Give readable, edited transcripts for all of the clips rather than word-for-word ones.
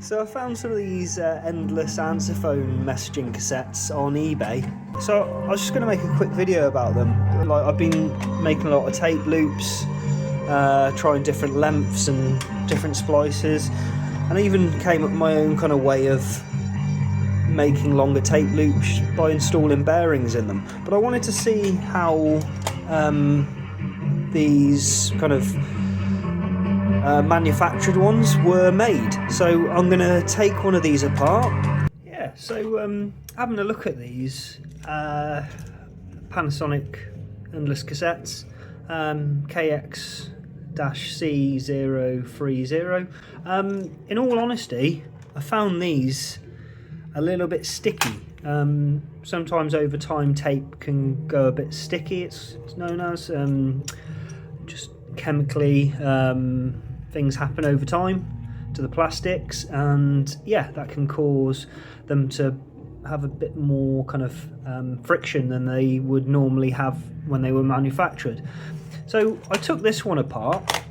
So I found some of these endless answer phone messaging cassettes on eBay. So I was just going to make a quick video about them. Like, I've been making a lot of tape loops, trying different lengths and different splices, and I even came up with my own kind of way of making longer tape loops by installing bearings in them. But I wanted to see how these kind of manufactured ones were made. So I'm going to take one of these apart. Yeah, so having a look at these Panasonic endless cassettes, KX-C030. In all honesty, I found these a little bit sticky. Sometimes over time tape can go a bit sticky, it's known as. Just chemically, things happen over time to the plastics, and yeah, that can cause them to have a bit more kind of friction than they would normally have when they were manufactured. So I took this one apart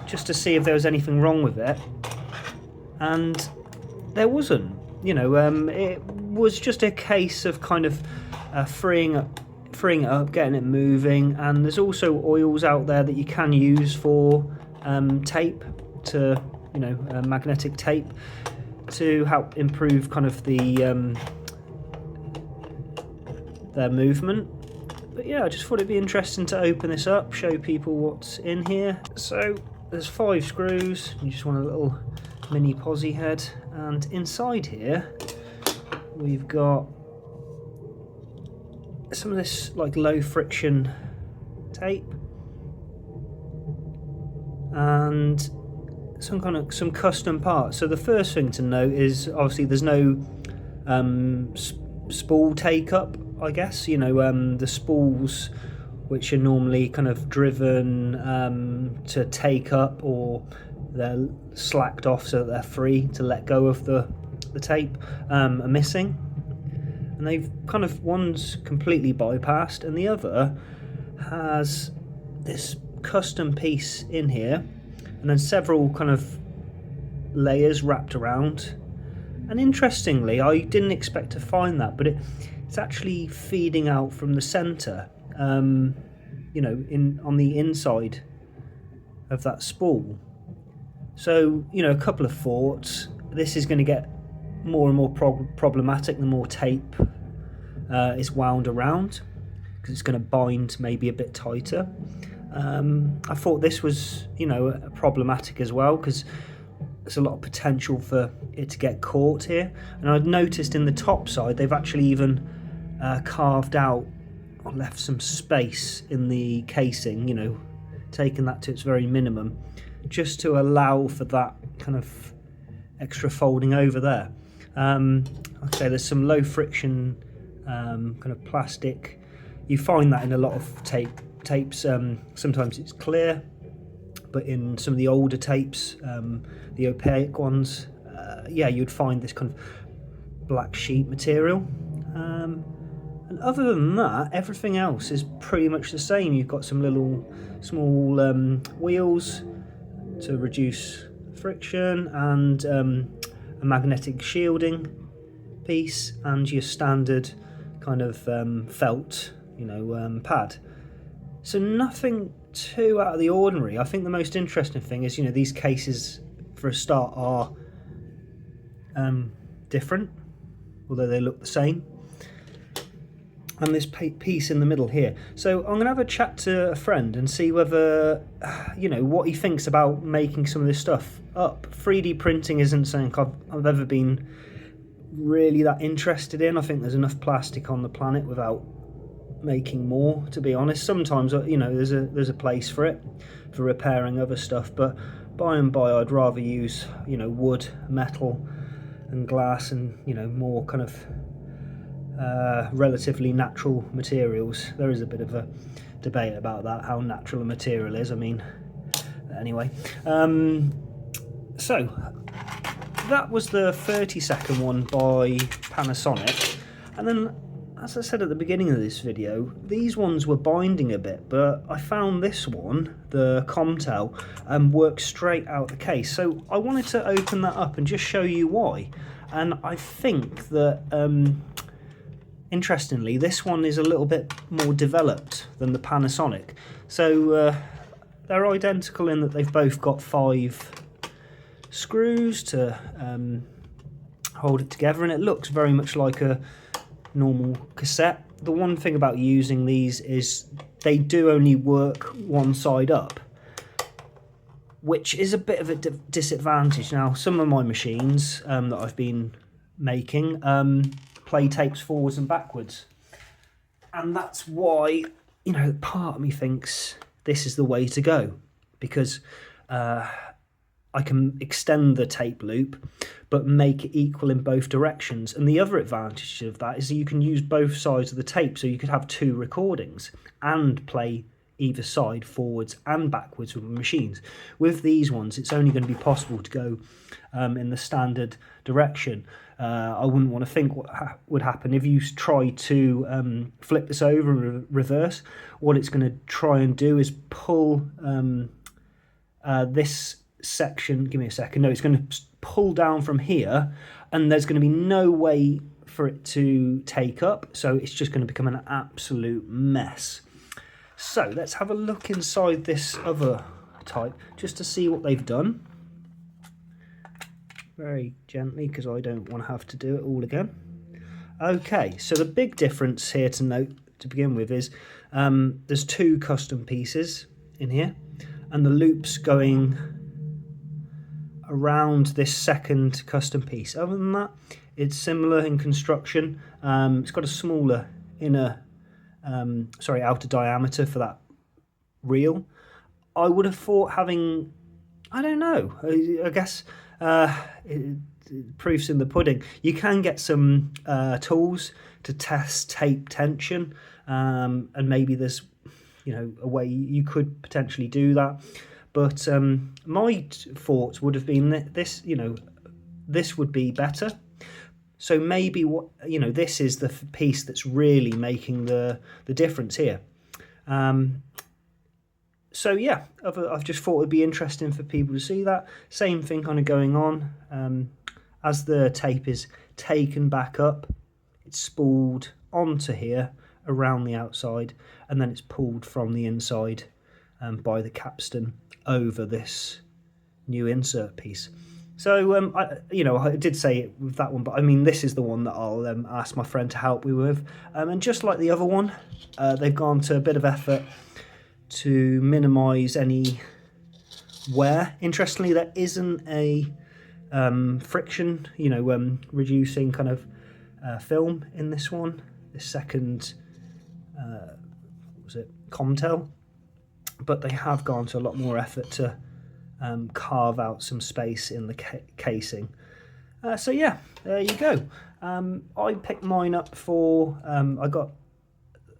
just to see if there was anything wrong with it, and there wasn't. You know, it was just a case of kind of freeing it up, getting it moving. And there's also oils out there that you can use for tape, to, you know, magnetic tape, to help improve kind of their movement. But yeah, I just thought it'd be interesting to open this up, show people what's in here. So there's 5 screws. You just want a little mini posi head, and inside here we've got some of this like low friction tape and some custom parts. So the first thing to note is obviously there's no spool take up, I guess. You know, the spools which are normally kind of driven to take up, or they're slacked off so that they're free to let go of the tape, are missing. And they've kind of, one's completely bypassed and the other has this custom piece in here, and then several kind of layers wrapped around. And interestingly, I didn't expect to find that, but it's actually feeding out from the center, you know, on the inside of that spool. So, you know, a couple of thoughts. This is going to get more and more problematic the more tape is wound around, because it's going to bind maybe a bit tighter. I thought this was, you know, problematic as well, because there's a lot of potential for it to get caught here. And I'd noticed in the top side they've actually even carved out or left some space in the casing, you know, taken that to its very minimum, just to allow for that kind of extra folding over there. Like I say, there's some low friction kind of plastic. You find that in a lot of tapes. Sometimes it's clear, but in some of the older tapes, the opaque ones, yeah, you'd find this kind of black sheet material. And other than that, everything else is pretty much the same. You've got some little small wheels to reduce friction, and a magnetic shielding piece, and your standard kind of felt, you know, pad. So nothing too out of the ordinary. I think the most interesting thing is, you know, these cases for a start are different, although they look the same. And this piece in the middle here. So I'm going to have a chat to a friend and see whether, you know, what he thinks about making some of this stuff up. 3D printing isn't something I've ever been really that interested in. I think there's enough plastic on the planet without making more, to be honest. Sometimes, you know, there's a place for it, for repairing other stuff, but by and by I'd rather use, you know, wood, metal and glass, and, you know, more kind of relatively natural materials. There is a bit of a debate about that, how natural a material is. I mean, anyway, so that was the 30-second one by Panasonic, and then as I said at the beginning of this video, these ones were binding a bit, but I found this one, the Comtel, works straight out the case. So I wanted to open that up and just show you why. And I think that, interestingly, this one is a little bit more developed than the Panasonic. So they're identical in that they've both got 5 screws to hold it together, and it looks very much like a normal cassette. The one thing about using these is they do only work one side up, which is a bit of a disadvantage. Now, some of my machines that I've been making play tapes forwards and backwards, and that's why, you know, part of me thinks this is the way to go, because I can extend the tape loop but make it equal in both directions. And the other advantage of that is that you can use both sides of the tape, so you could have 2 recordings and play either side forwards and backwards with machines. With these ones, it's only going to be possible to go in the standard direction. I wouldn't want to think what would happen if you try to flip this over and reverse. What it's going to try and do is pull this section, give me a second, no, it's going to pull down from here, and there's going to be no way for it to take up, so it's just going to become an absolute mess. So let's have a look inside this other type just to see what they've done, very gently, because I don't want to have to do it all again. Okay, so the big difference here to note to begin with is there's 2 custom pieces in here, and the loop's going around this second custom piece. Other than that, it's similar in construction. It's got a smaller inner, outer diameter for that reel. I would have thought having, I don't know, I guess proof's in the pudding. You can get some tools to test tape tension, and maybe there's, you know, a way you could potentially do that. But my thoughts would have been that this, you know, this would be better. So maybe what, you know, this is the piece that's really making the difference here. So yeah, I've just thought it'd be interesting for people to see that. Same thing kind of going on. As the tape is taken back up, it's spooled onto here around the outside, and then it's pulled from the inside by the capstan over this new insert piece. So I did say it with that one, but I mean, this is the one that I'll ask my friend to help me with. And just like the other one, they've gone to a bit of effort to minimise any wear. Interestingly, there isn't a friction, reducing kind of film in this one. This second, Comtel. But they have gone to a lot more effort to carve out some space in the casing. So yeah, there you go. I picked mine up for, I got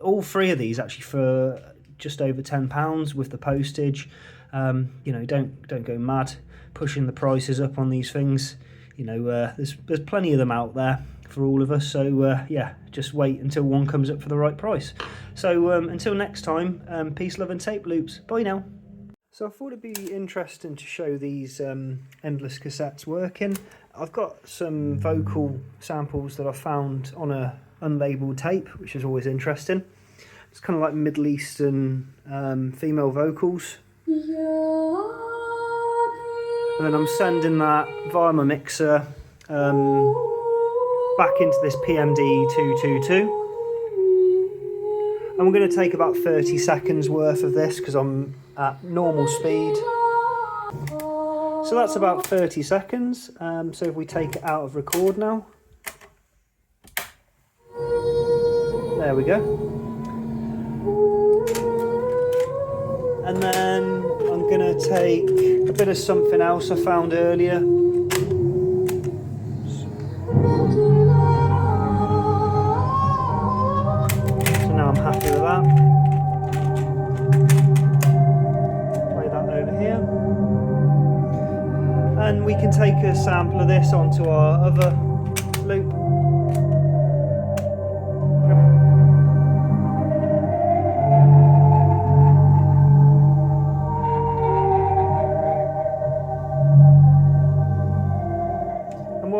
all 3 of these actually for just over £10 with the postage. Don't go mad pushing the prices up on these things. There's plenty of them out there for all of us, so yeah, just wait until one comes up for the right price. So until next time, peace, love and tape loops. Bye now. So I thought it'd be interesting to show these endless cassettes working. I've got some vocal samples that I found on a unlabeled tape, which is always interesting. It's kind of like Middle Eastern female vocals. And then I'm sending that via my mixer back into this PMD 222. And we're going to take about 30 seconds worth of this because I'm at normal speed. So that's about 30 seconds. So if we take it out of record now. There we go. And then I'm going to take a bit of something else I found earlier. So now I'm happy with that. Play that over here. And we can take a sample of this onto our other loop.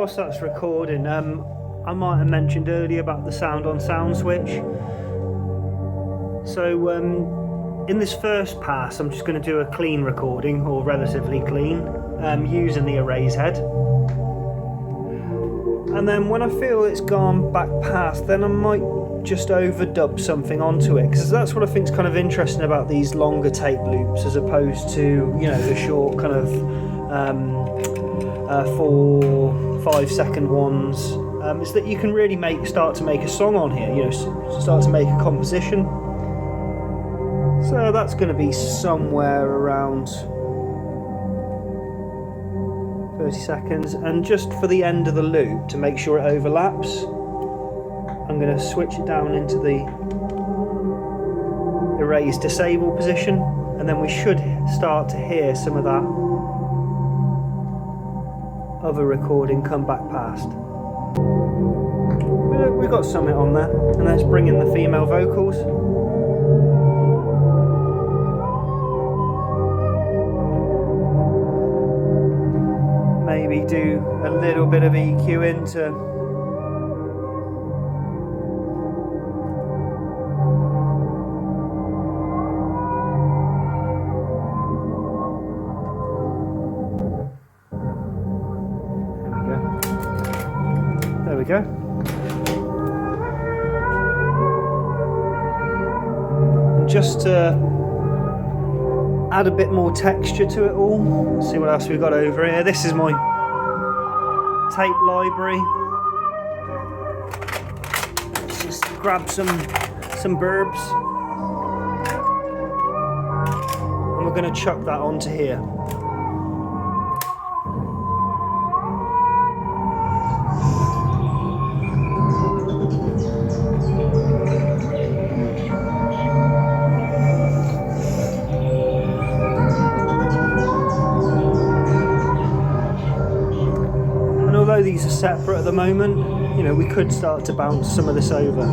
whilst that's recording, I might have mentioned earlier about the sound on sound switch. So in this first pass, I'm just going to do a clean recording, or relatively clean, using the erase head. And then when I feel it's gone back past, then I might just overdub something onto it, because that's what I think is kind of interesting about these longer tape loops as opposed to, you know, the short kind of 4-5 second ones, is that you can really start to make a song on here, you know, start to make a composition. So that's going to be somewhere around 30 seconds, and just for the end of the loop, to make sure it overlaps, I'm going to switch it down into the erase disable position, and then we should start to hear some of that other recording come back past. We've got something on there, and let's bring in the female vocals. Maybe do a little bit of EQ into there we go. And just to add a bit more texture to it all, let's see what else we've got over here. This is my tape library. Let's just grab some burbs, and we're going to chuck that onto here. Although these are separate at the moment, you know, we could start to bounce some of this over.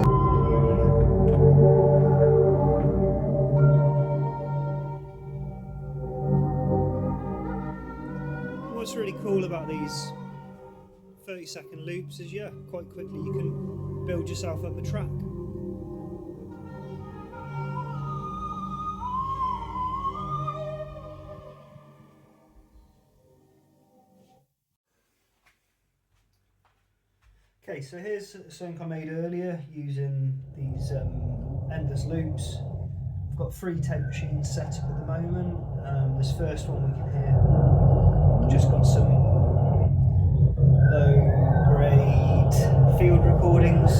What's really cool about these 30-second loops is, yeah, quite quickly you can build yourself up a track. Okay, so here's something I made earlier using these endless loops. I've got 3 tape machines set up at the moment. This first one we can hear, just got some low grade field recordings